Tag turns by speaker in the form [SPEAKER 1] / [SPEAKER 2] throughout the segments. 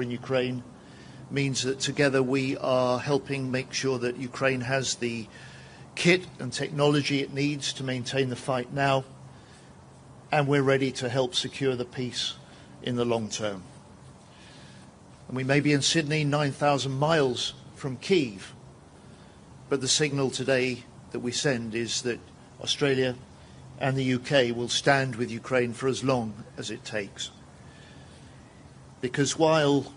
[SPEAKER 1] in Ukraine means that together we are helping make sure that Ukraine has the kit and technology it needs to maintain the fight now, and we're ready to help secure the peace in the long term. And we may be in Sydney, 9,000 miles from Kyiv, but the signal today that we send is that Australia and the UK will stand with Ukraine for as long as it takes. Because while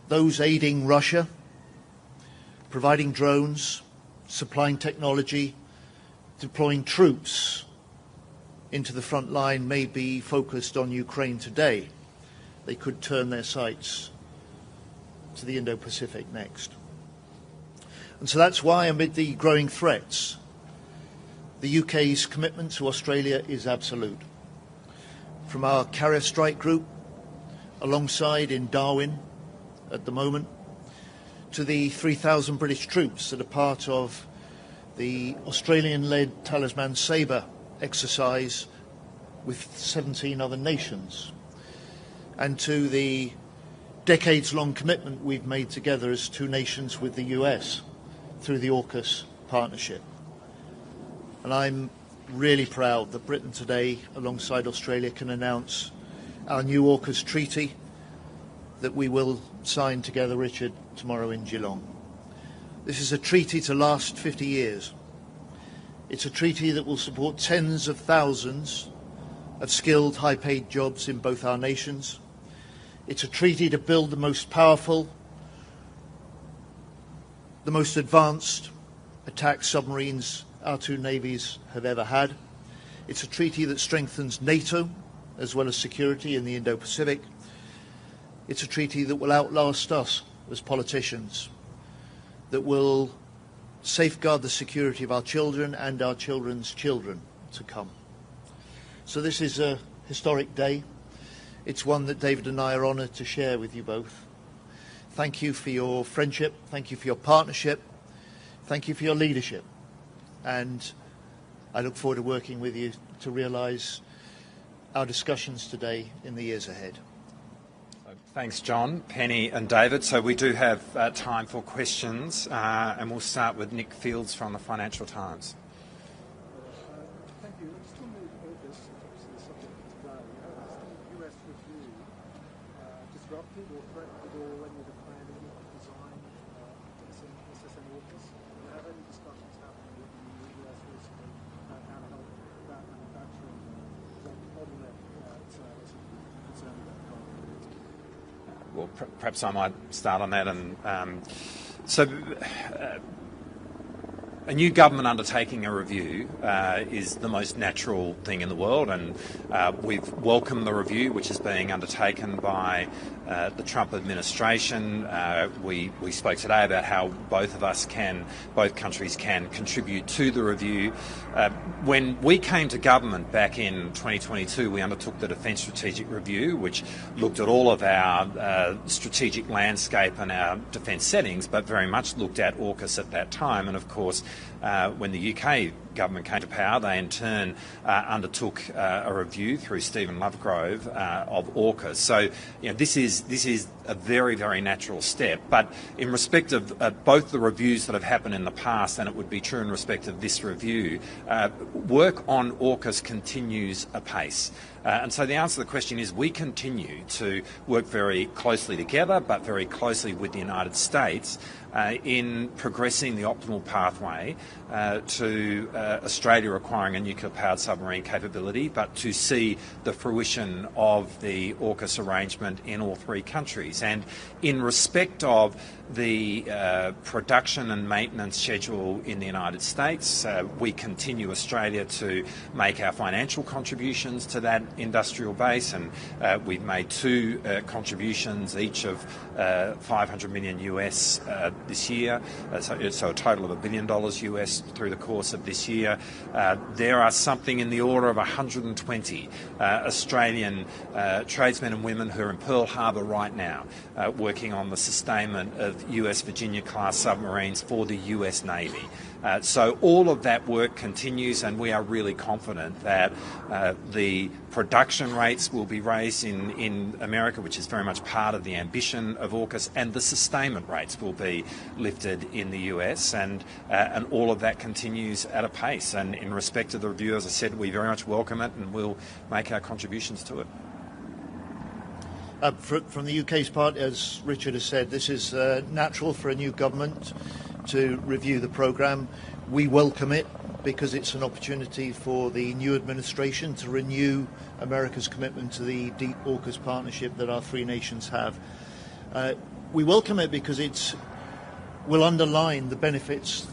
[SPEAKER 1] those aiding Russia, providing drones, supplying technology, deploying troops into the front line may be focused on Ukraine today, they could turn their sights to the Indo-Pacific next. And so that's why, amid the growing threats, the UK's commitment to Australia is absolute. From our carrier strike group, alongside in Darwin at the moment, to the 3,000 British troops that are part of the Australian-led Talisman Sabre exercise with 17 other nations, and to the decades-long commitment we've made together as two nations with the US through the AUKUS partnership. And I'm really proud that Britain today, alongside Australia, can announce our new AUKUS treaty that we will sign together, Richard, tomorrow in Geelong. This is a treaty to last 50 years. It's a treaty that will support tens of thousands of skilled, high-paid jobs in both our nations. It's a treaty to build the most powerful, the most advanced attack submarines our two navies have ever had. It's a treaty that strengthens NATO as well as security in the Indo-Pacific. It's a treaty that will outlast us as politicians, that will safeguard the security of our children and our children's children to come. So this is a historic day. It's one that David and I are honoured to share with you both. Thank you for your friendship. Thank you for your partnership. Thank you for your leadership. And I look forward to working with you to realise our discussions today in the years ahead.
[SPEAKER 2] Thanks, John, Penny and David. So we do have time for questions, and we'll start with Nick Fields from the Financial Times.
[SPEAKER 3] Thank you. Just on the AUKUS, obviously the subject of today, has the US review disrupted or threatened at all any of the planning, design, SSN AUKUS? And have any discussions happened with the US recently about how to help that manufacturing? Is that bottleneck that's a concern about the
[SPEAKER 2] Well, perhaps I might start on that. A new government undertaking a review is the most natural thing in the world, and we've welcomed the review which is being undertaken by the Trump administration. We spoke today about how both countries can contribute to the review. When we came to government back in 2022, we undertook the Defence Strategic Review, which looked at all of our strategic landscape and our defence settings, but very much looked at AUKUS at that time. And of course, when the UK government came to power, they in turn undertook a review through Stephen Lovegrove of AUKUS. So, this is a very, very natural step. But in respect of both the reviews that have happened in the past, and it would be true in respect of this review, work on AUKUS continues apace. And so the answer to the question is we continue to work very closely together, but very closely with the United States in progressing the optimal pathway to Australia acquiring a nuclear-powered submarine capability, but to see the fruition of the AUKUS arrangement in all three countries. And in respect of the production and maintenance schedule in the United States, we continue Australia to make our financial contributions to that industrial base, and we've made two contributions, each of $500 million US this year, so a total of $1 billion US through the course of this year. There are something in the order of 120 Australian tradesmen and women who are in Pearl Harbor right now working on the sustainment of US Virginia-class submarines for the US Navy. So all of that work continues, and we are really confident that the production production rates will be raised in America, which is very much part of the ambition of AUKUS, and the sustainment rates will be lifted in the US, and all of that continues at a pace. And in respect of the review, as I said, we very much welcome it and will make our contributions to it.
[SPEAKER 1] From the UK's part, as Richard has said, this is natural for a new government to review the programme. We welcome it because it's an opportunity for the new administration to renew America's commitment to the deep AUKUS partnership that our three nations have. We welcome it because it will underline the benefits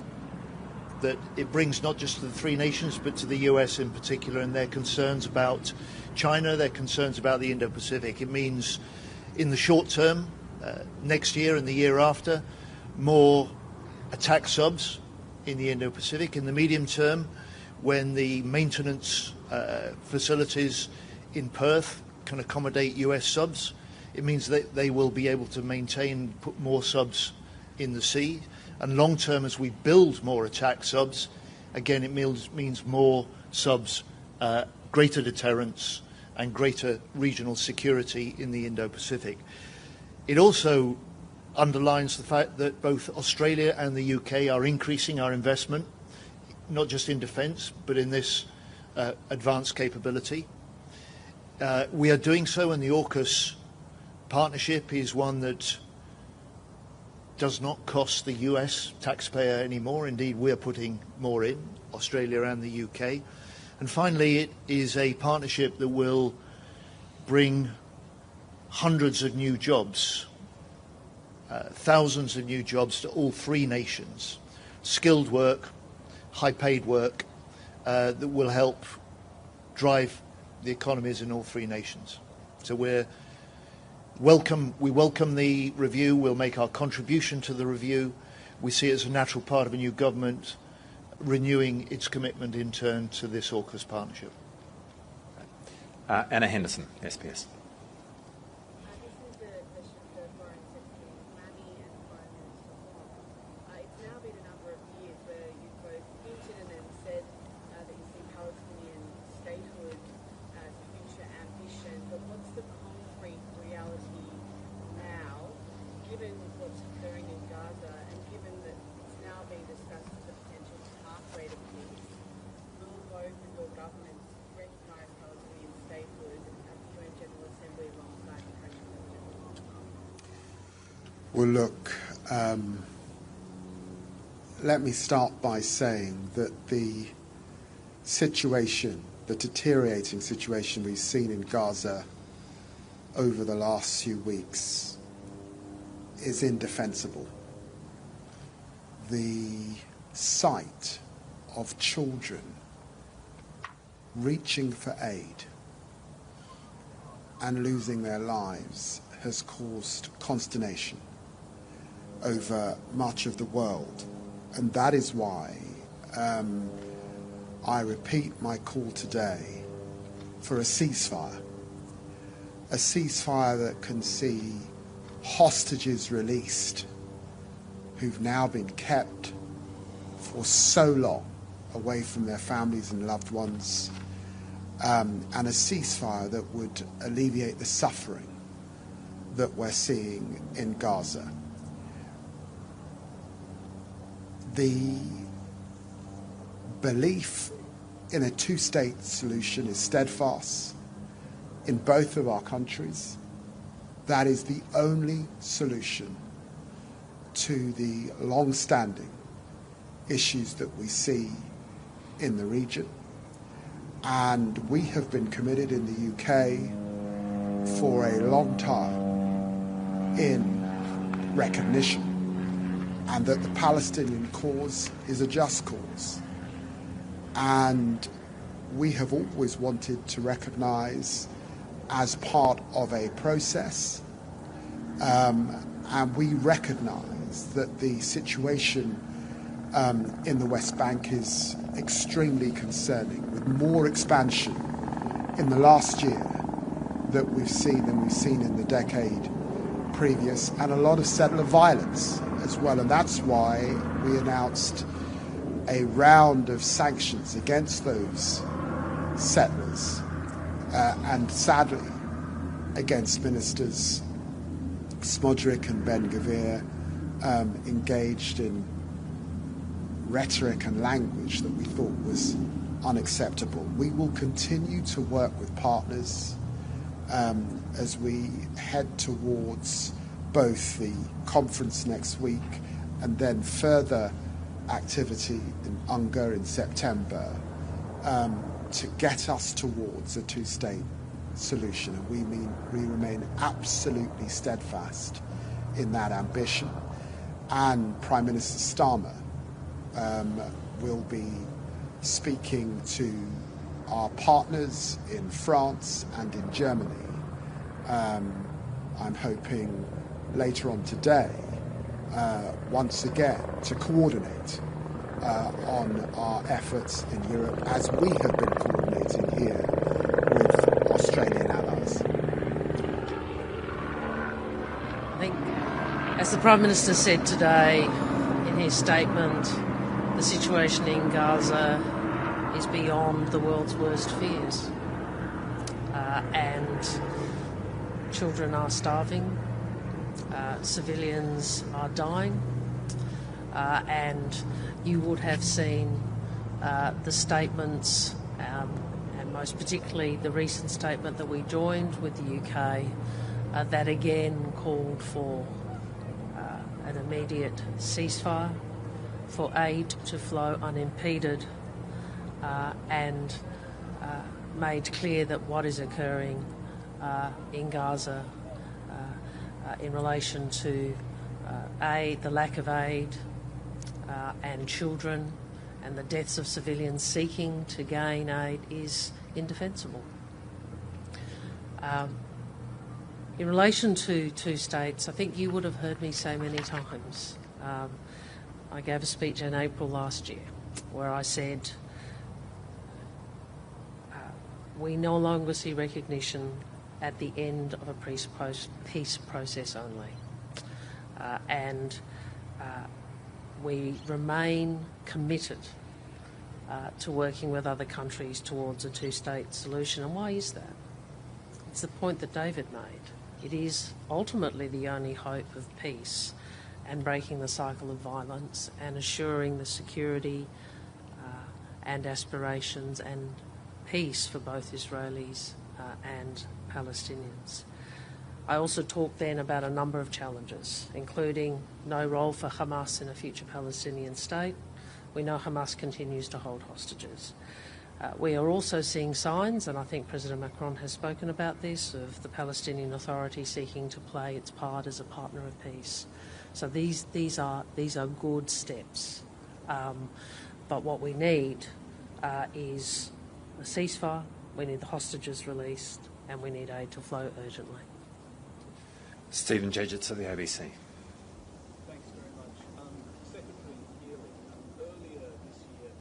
[SPEAKER 1] that it brings not just to the three nations but to the US in particular, and their concerns about China, their concerns about the Indo-Pacific. It means in the short term, next year and the year after, more attack subs in the Indo-Pacific. In the medium term, when the maintenance facilities in Perth can accommodate US subs, it means that they will be able to maintain, put more subs in the sea. And long term, as we build more attack subs, again, it means more subs, greater deterrence and greater regional security in the Indo-Pacific. It also underlines the fact that both Australia and the UK are increasing our investment, not just in defence, but in this advanced capability. We are doing so, and the AUKUS partnership is one that does not cost the US taxpayer anymore. Indeed, we're putting more in, Australia and the UK. And finally, it is a partnership that will bring hundreds of new jobs, thousands of new jobs to all three nations. Skilled work, high-paid work that will help drive the economies in all three nations. So we welcome the review. We'll make our contribution to the review. We see it as a natural part of a new government renewing its commitment in turn to this AUKUS partnership.
[SPEAKER 2] Anna Henderson, SPS.
[SPEAKER 4] This is a question for Foreign Secretary Lammy and Prime Minister Wong. It's now been a number of years where you've both hinted and then said that you see Palestinian statehood as a future ambition, but what's the concrete reality now, given what's occurring in Gaza and given that it's now being discussed as a potential pathway to peace? Will both of your governments recognise Palestinian statehood at the UN General Assembly alongside the French President?
[SPEAKER 5] Well, look, let me start by saying that the situation, the deteriorating situation we've seen in Gaza over the last few weeks is indefensible. The sight of children reaching for aid and losing their lives has caused consternation over much of the world. And that is why I repeat my call today for a ceasefire that can see hostages released who've now been kept for so long away from their families and loved ones, and a ceasefire that would alleviate the suffering that we're seeing in Gaza. The belief in a two-state solution is steadfast in both of our countries. That is the only solution to the long-standing issues that we see in the region. And we have been committed in the UK for a long time in recognition, and that the Palestinian cause is a just cause. And we have always wanted to recognise as part of a process, and we recognise that the situation in the West Bank is extremely concerning, with more expansion in the last year that we've seen than we've seen in the decade previous, and a lot of settler violence as well. And that's why we announced a round of sanctions against those settlers and sadly, against Ministers Smodrick and Ben-Gvir, engaged in rhetoric and language that we thought was unacceptable. We will continue to work with partners as we head towards both the conference next week and then further activity in UNGA in September to get us towards a two-state solution. And we remain absolutely steadfast in that ambition. And Prime Minister Starmer will be speaking to our partners in France and in Germany. I'm hoping later on today, once again, to coordinate on our efforts in Europe, as we have been coordinating here with Australian allies.
[SPEAKER 6] I think, as the Prime Minister said today in his statement, the situation in Gaza is beyond the world's worst fears. And children are starving, civilians are dying, and you would have seen the statements, and most particularly the recent statement that we joined with the UK, that again called for an immediate ceasefire, for aid to flow unimpeded, and made clear that what is occurring in Gaza in relation to aid, the lack of aid, and children, and the deaths of civilians seeking to gain aid is indefensible. In relation to two states, I think you would have heard me say many times, I gave a speech in April last year where I said we no longer see recognition at the end of a peace process only. And we remain committed to working with other countries towards a two-state solution. And why is that? It's the point that David made. It is ultimately the only hope of peace and breaking the cycle of violence and assuring the security and aspirations and peace for both Israelis and Palestinians. I also talked then about a number of challenges, including no role for Hamas in a future Palestinian state. We know Hamas continues to hold hostages. We are also seeing signs, and I think President Macron has spoken about this, of the Palestinian Authority seeking to play its part as a partner of peace. So these are good steps. But what we need is a ceasefire, we need the hostages released, and we need aid to flow urgently.
[SPEAKER 2] Stephen Jedgetts of the ABC.
[SPEAKER 3] Thanks very much. Secretary Healey, earlier this year,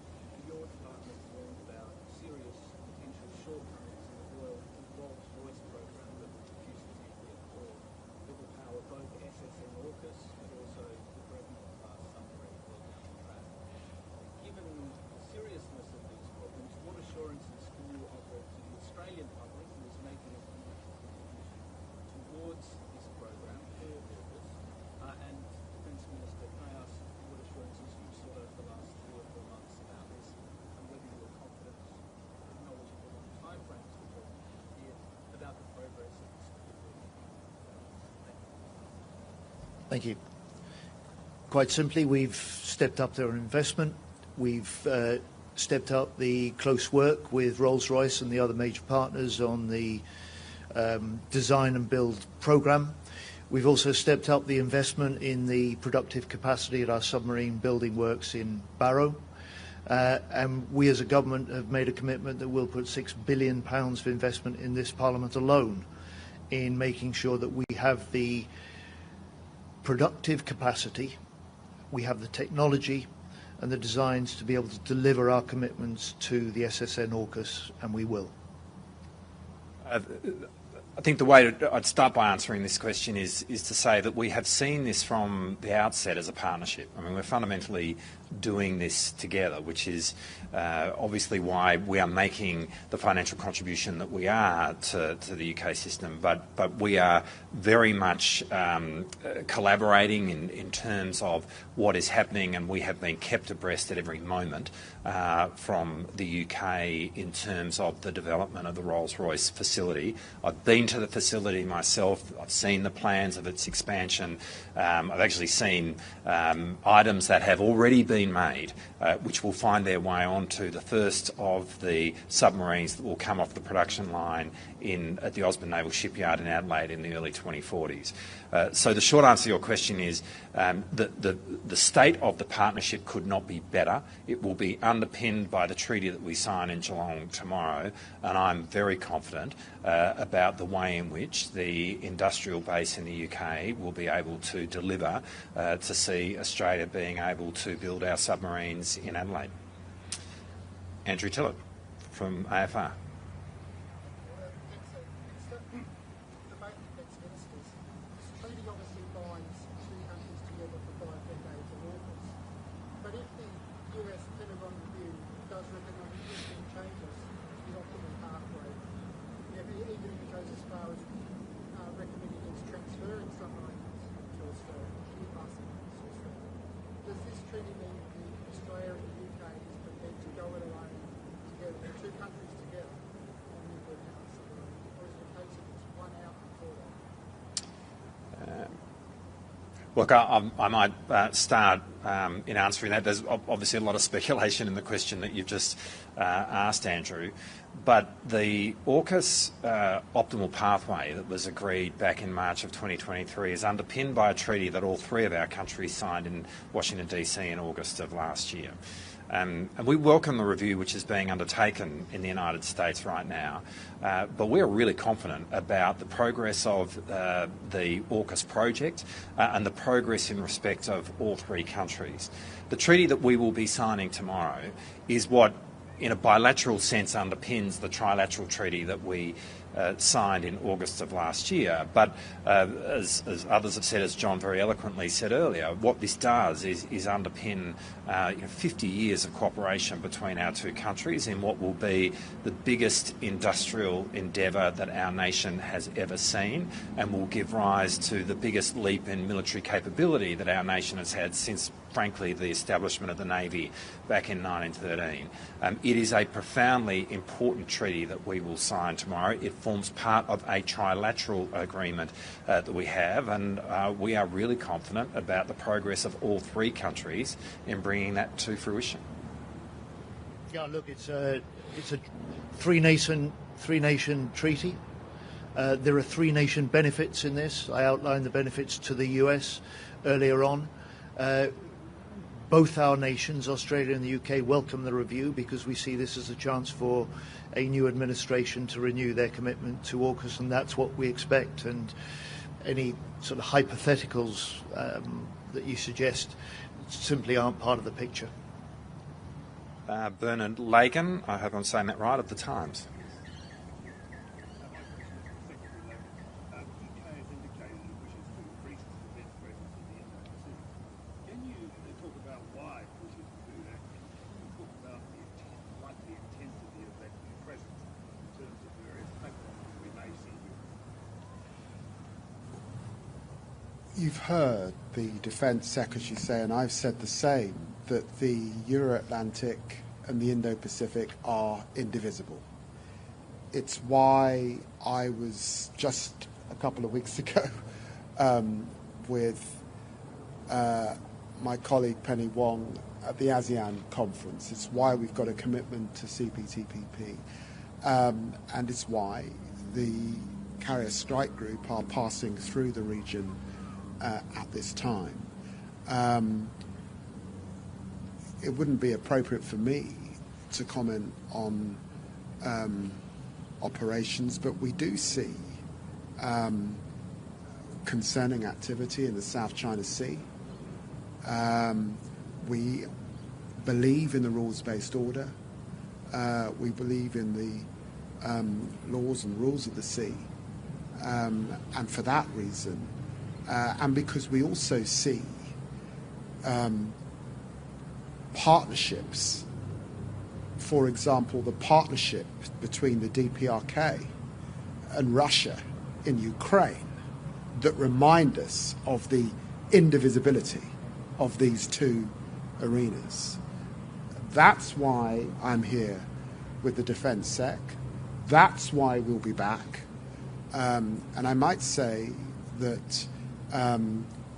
[SPEAKER 3] your department warned about serious potential shortcomings in the Rolls-Royce program that would produce nuclear core that will power both SSN AUKUS and also the Dreadnought-class submarine built down the track. Given the seriousness of these problems, what assurances can you offer to the Australian public who is making a contribution towards this program for AUKUS? And Defence Minister, can I ask what assurances you've sought over the last 3 or 4 months about this, and whether you are confident, knowledgeable of the timeframes we're talking about here, about the progress of this particular program?
[SPEAKER 1] Thank you. Quite simply, we've stepped up their investment. We've stepped up the close work with Rolls-Royce and the other major partners on the design and build programme. We've also stepped up the investment in the productive capacity at our submarine building works in Barrow. And we as a government have made a commitment that we'll put £6 billion of investment in this Parliament alone in making sure that we have the productive capacity, we have the technology and the designs to be able to deliver our commitments to the SSN AUKUS, and we will.
[SPEAKER 2] I think the way I'd start by answering this question is to say that we have seen this from the outset as a partnership. I mean, we're fundamentally doing this together, which is obviously why we are making the financial contribution that we are to the UK system. But we are very much collaborating in terms of what is happening, and we have been kept abreast at every moment from the UK in terms of the development of the Rolls-Royce facility. I've been to the facility myself. I've seen the plans of its expansion. I've actually seen items that have already been made, which will find their way onto the first of the submarines that will come off the production line at the Osborne Naval Shipyard in Adelaide in the early 2040s. So the short answer to your question is the state of the partnership could not be better. It will be underpinned by the treaty that we sign in Geelong tomorrow, and I'm very confident about the way in which the industrial base in the UK will be able to deliver to see Australia being able to build our submarines in Adelaide. Andrew Tillett from AFR. Look, I might start in answering that. There's obviously a lot of speculation in the question that you've just asked, Andrew. But the AUKUS optimal pathway that was agreed back in March of 2023 is underpinned by a treaty that all three of our countries signed in Washington, DC in August of last year. And we welcome the review which is being undertaken in the United States right now, but we're really confident about the progress of the AUKUS project and the progress in respect of all three countries. The treaty that we will be signing tomorrow is what, in a bilateral sense, underpins the trilateral treaty that we signed in August of last year. But as others have said, as John very eloquently said earlier, what this does is underpin 50 years of cooperation between our two countries in what will be the biggest industrial endeavour that our nation has ever seen, and will give rise to the biggest leap in military capability that our nation has had since, frankly, the establishment of the Navy back in 1913. It is a profoundly important treaty that we will sign tomorrow. It forms part of a trilateral agreement that we have, and we are really confident about the progress of all three countries in bringing that to fruition.
[SPEAKER 1] Yeah, look, it's a three-nation treaty. There are three-nation benefits in this. I outlined the benefits to the US earlier on. Both our nations, Australia and the UK, welcome the review because we see this as a chance for a new administration to renew their commitment to AUKUS, and that's what we expect. And any sort of hypotheticals that you suggest simply aren't part of the picture.
[SPEAKER 2] Bernard Lagan, I hope I'm saying that right, of The Times.
[SPEAKER 5] You've heard the Defence Secretary say, and I've said the same, that the Euro-Atlantic and the Indo-Pacific are indivisible. It's why I was just a couple of weeks ago with my colleague Penny Wong at the ASEAN conference. It's why we've got a commitment to CPTPP, and it's why the Carrier Strike Group are passing through the region at this time. It wouldn't be appropriate for me to comment on operations, but we do see concerning activity in the South China Sea. We believe in the rules-based order. We believe in the laws and rules of the sea. And for that reason, and because we also see partnerships, for example, the partnership between the DPRK and Russia in Ukraine, that remind us of the indivisibility of these two arenas. That's why I'm here with the Defence Sec. That's why we'll be back. And I might say that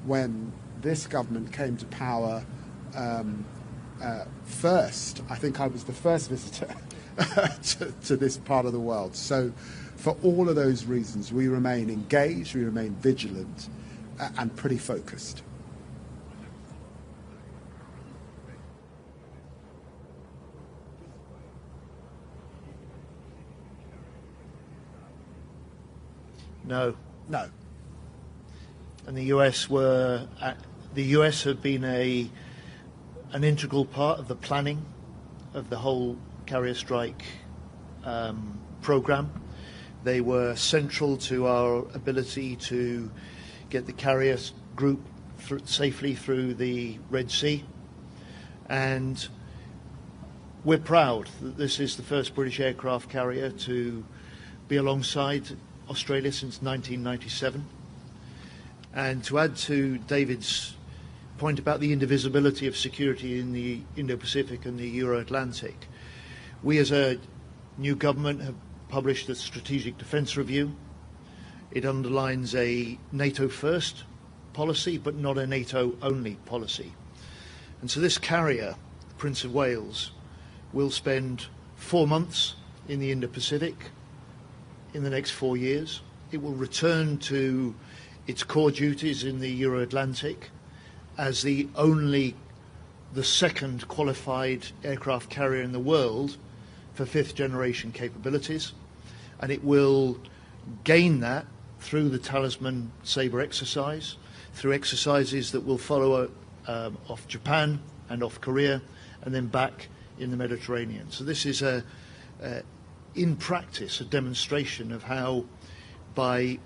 [SPEAKER 5] when this government came to power first, I think I was the first visitor to this part of the world. So for all of those reasons, we remain engaged, we remain vigilant, and pretty focused.
[SPEAKER 1] No.
[SPEAKER 5] No.
[SPEAKER 1] And the US had been an integral part of the planning of the whole carrier strike program. They were central to our ability to get the carrier group safely through the Red Sea. And we're proud that this is the first British aircraft carrier to be alongside Australia since 1997. And to add to David's point about the indivisibility of security in the Indo-Pacific and the Euro-Atlantic, we as a new government have published a strategic defence review. It underlines a NATO-first policy, but not a NATO-only policy. And so this carrier, the Prince of Wales, will spend 4 months in the Indo-Pacific in the next 4 years. It will return to its core duties in the Euro-Atlantic as the second qualified aircraft carrier in the world for fifth generation capabilities. And it will gain that through the Talisman Sabre exercise, through exercises that will follow off Japan and off Korea, and then back in the Mediterranean. So this is in practice, a demonstration of how, by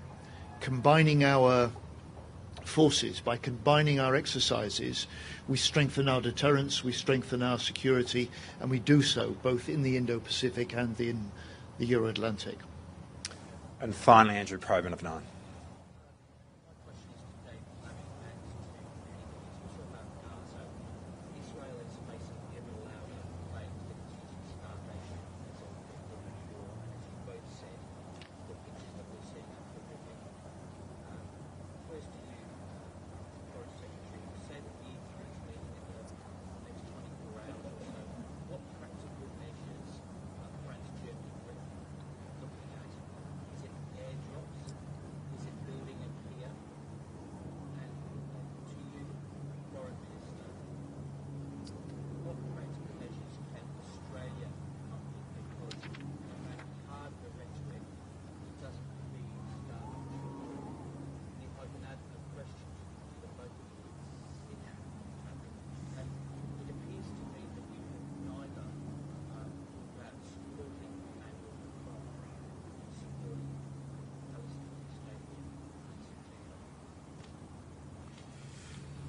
[SPEAKER 1] combining our forces, by combining our exercises, we strengthen our deterrence, we strengthen our security, and we do so both in the Indo-Pacific and in the Euro-Atlantic.
[SPEAKER 2] And finally, Andrew Probyn of Nine.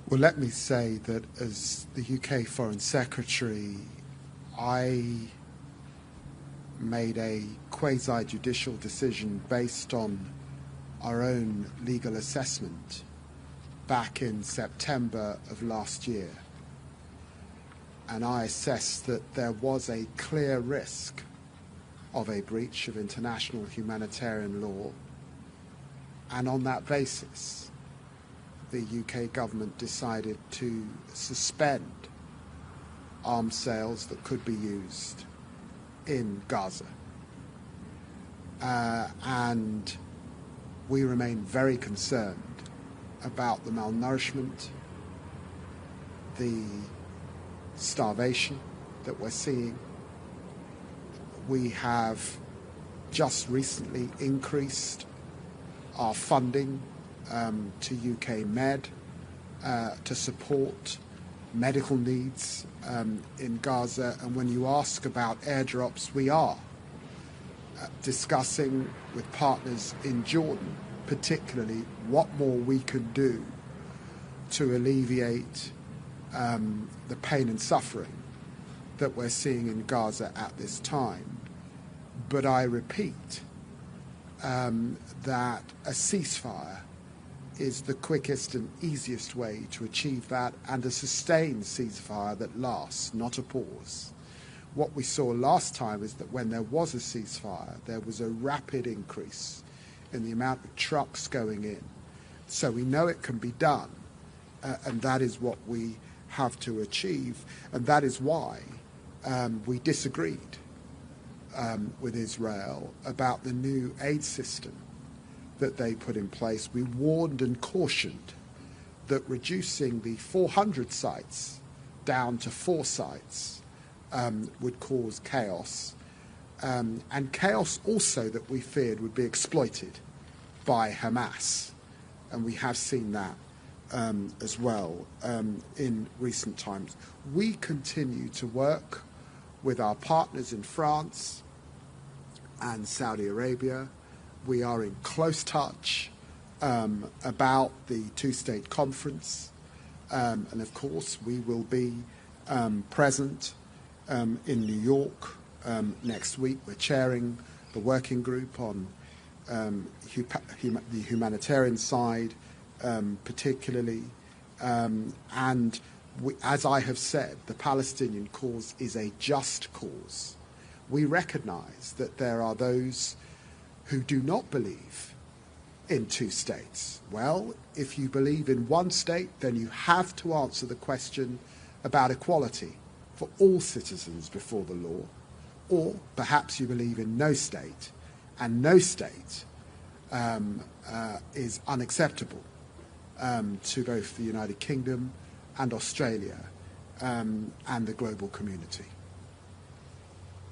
[SPEAKER 5] Well, let me say that as the UK Foreign Secretary, I made a quasi-judicial decision based on our own legal assessment back in September of last year. And I assessed that there was a clear risk of a breach of international humanitarian law. And on that basis, the UK government decided to suspend arms sales that could be used in Gaza. And we remain very concerned about the malnourishment, the starvation that we're seeing. We have just recently increased our funding to UK Med to support medical needs in Gaza. And when you ask about airdrops, we are discussing with partners in Jordan, particularly what more we could do to alleviate the pain and suffering that we're seeing in Gaza at this time. But I repeat that a ceasefire is the quickest and easiest way to achieve that, and a sustained ceasefire that lasts, not a pause. What we saw last time is that when there was a ceasefire, there was a rapid increase in the amount of trucks going in. So we know it can be done, and that is what we have to achieve, and that is why we disagreed with Israel about the new aid system that they put in place. We warned and cautioned that reducing the 400 sites down to 4 sites would cause chaos, and chaos also that we feared would be exploited by Hamas, and we have seen that as well in recent times. We continue to work with our partners in France and Saudi Arabia. We are in close touch about the two-state conference, and of course we will be present in New York next week. We're chairing the working group on the humanitarian side, particularly, and as I have said, the Palestinian cause is a just cause. We recognise that there are those who do not believe in 2 states. Well, if you believe in 1 state, then you have to answer the question about equality for all citizens before the law, or perhaps you believe in no state, and no state is unacceptable to both the United Kingdom and Australia and the global community.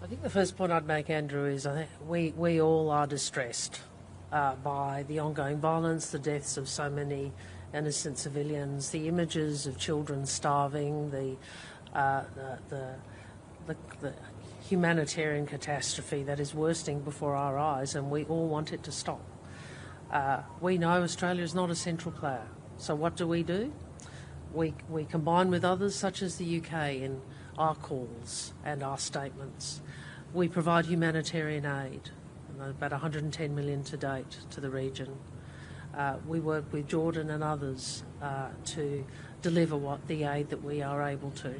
[SPEAKER 6] I think the first point I'd make, Andrew, is I think we all are distressed by the ongoing violence, the deaths of so many innocent civilians, the images of children starving, the humanitarian catastrophe that is worsening before our eyes, and we all want it to stop. We know Australia is not a central player, so what do? We combine with others such as the UK in our calls and our statements. We provide humanitarian aid, about 110 million to date to the region. We work with Jordan and others to deliver the aid that we are able to.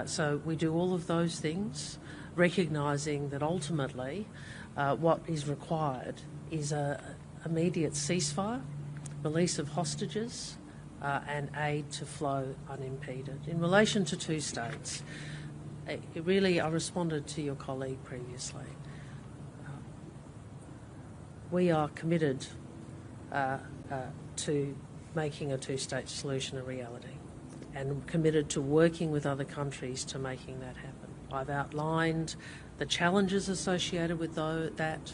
[SPEAKER 6] So we do all of those things, recognising that ultimately what is required is an immediate ceasefire, release of hostages, and aid to flow unimpeded. In relation to 2 states, I responded to your colleague previously. We are committed to making a 2-state solution a reality, and committed to working with other countries to making that happen. I've outlined the challenges associated with that,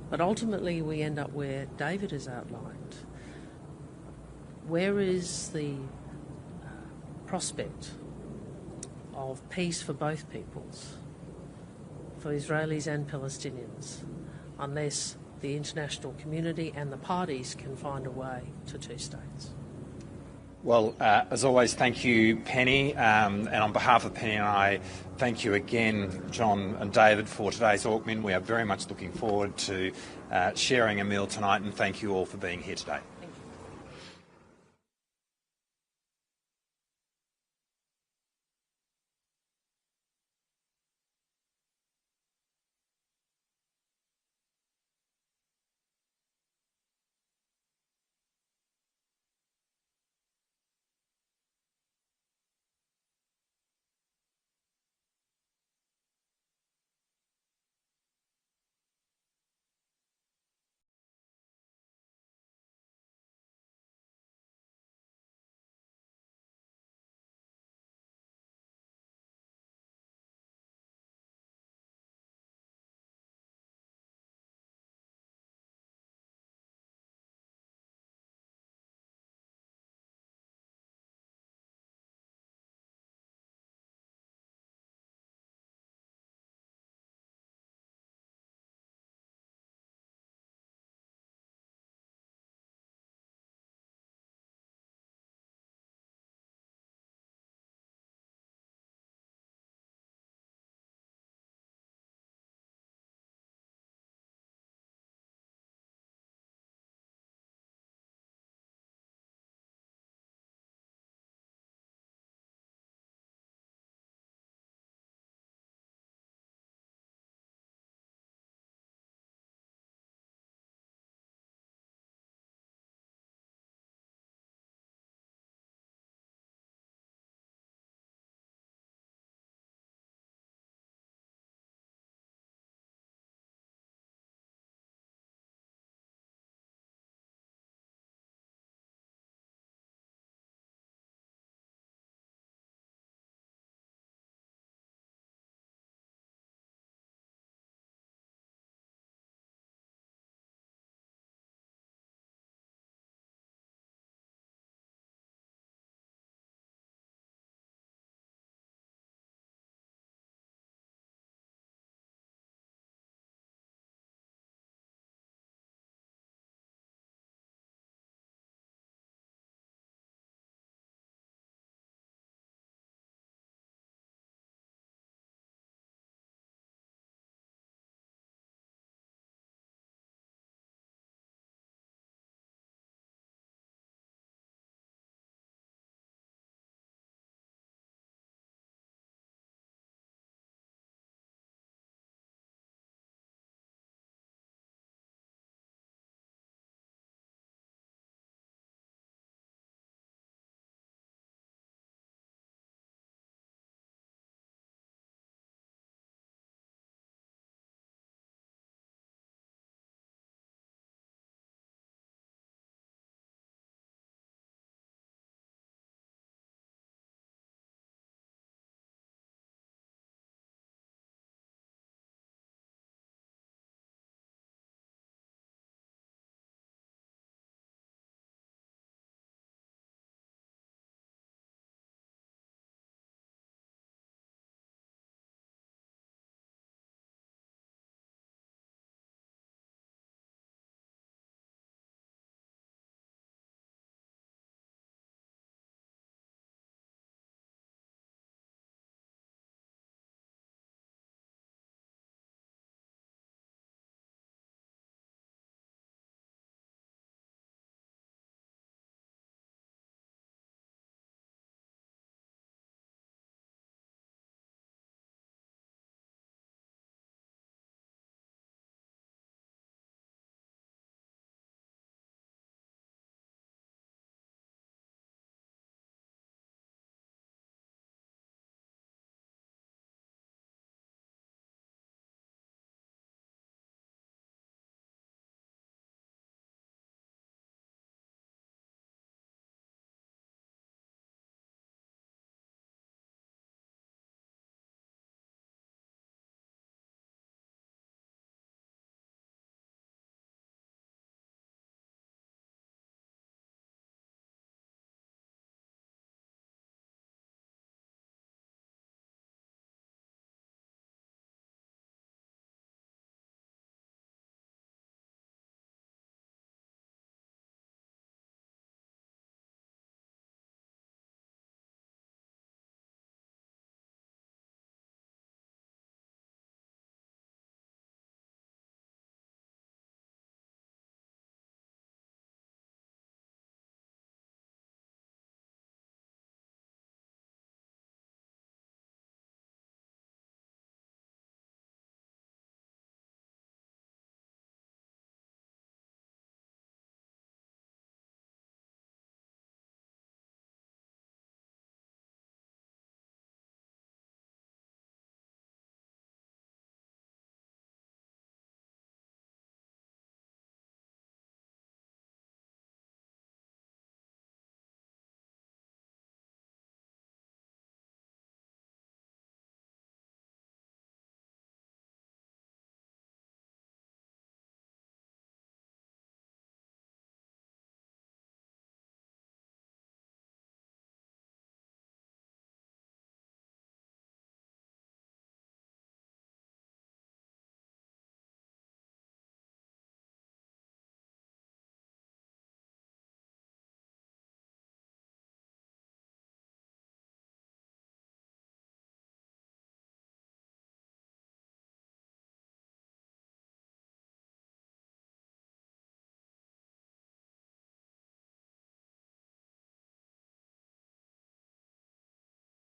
[SPEAKER 6] but ultimately we end up where David has outlined. Where is the prospect of peace for both peoples, for Israelis and Palestinians, unless the international community and the parties can find a way to 2 states?
[SPEAKER 2] Well, as always, thank you, Penny. And on behalf of Penny and I, thank you again, John and David, for today's AUKMIN. We are very much looking forward to sharing a meal tonight, and thank you all for being here today.